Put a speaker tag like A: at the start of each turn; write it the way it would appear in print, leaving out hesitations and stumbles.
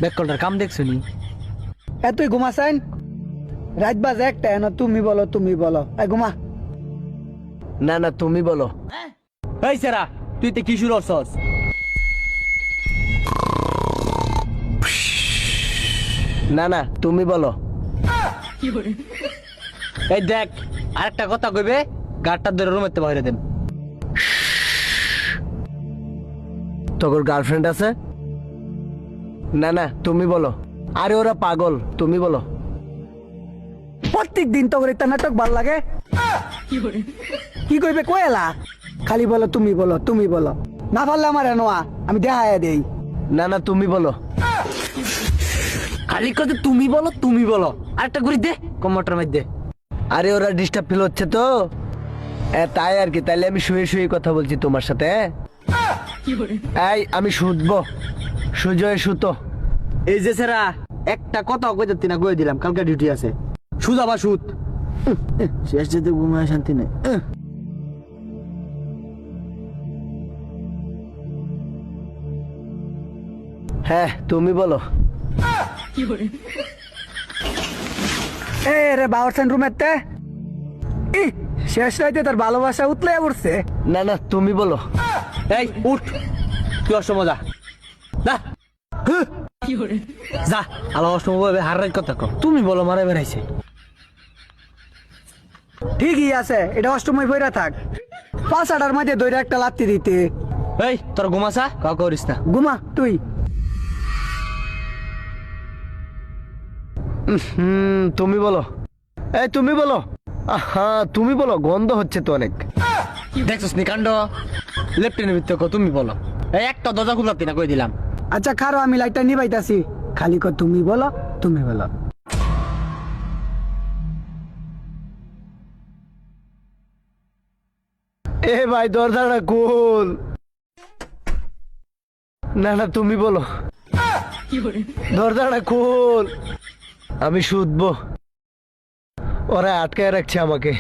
A: ব্যাককলটার কাম দেখছো নি?
B: এতই ঘুমাছেন রাত বাজে একটা না তুমি বলো তুমি বলো এই ঘুমা
A: না না তুমি বলো। এই সেরা তুই তো কি শুরু করছস? না না তুমি বলো। এই দেখ আরেকটা কথা কইবে গাড়টা ধরে রুমেতে বাইরে দেন। তোর গার্লফ্রেন্ড আছে? না না তুমি বলো। আরে ওরা পাগল, তুমি বলো।
B: প্রত্যেক দিন তো একটা নাটক ভাল লাগে কি কইবে কয়লা খালি বলো তুমি বলো তুমি বলো না পারলে আমার এনোয়া আমি দেখায় দেই
A: না না তুমি বলো। খালি কথা তুমি বলো তুমি বলো। আরেকটা ঘুরি দে কম্পিউটার মধ্যে। আরে ওরা ডিস্টার্ব ফিল হচ্ছে তো তাই আর কি। তাইলে আমি শুয়ে শুয়ে কথা বলছি তোমার সাথে। এই আমি শুতবো, সুজয় সুতো। এই যে সেরা একটা কথা কই যাচ্ছি না কই দিলাম, কালকে ডিউটি আছে। সুত আবার সুত। শেষ যেতে ঘুমায় শান্তি নেই। হ্যাঁ তুমি বলো।
B: এ রে বাউরসেন রুমেতে ই শেষ রাইতে তার ভালোবাসা উতলে পড়ছে
A: না না তুমি বলো। এই উঠ, তুই অসময় যা যা। যা আলো অসময় হার কথা কো। তুমি বলো মারে বেড়াইছে।
B: ঠিকই আছে এটা অষ্টময় বইরা থাক 5-8টার মধ্যে দইরা একটা লাত্তি দিতে।
A: এই তোর ঘুমাসা কাউ করিস না।
B: ঘুমা তুই
A: তুমি বলো। এই তুমি বলো। হ্যাঁ তুমি বলো, গন্ধ হচ্ছে তো অনেক। দেখছিস নি কাণ্ড? লেফটেনের ভিতরে তুমি বলো। এই একটা দরজা খুলতে না কই দিলাম।
B: আচ্ছা খারো আমি লাইটটা নিবাইতাছি খালি কো তুমি বলো তুমি বলো।
A: এ ভাই দরজাটা খোল। না না তুমি বলো। দরজাটা খোল, আমি শুধবো। ওরা আটকায় রাখছে আমাকে।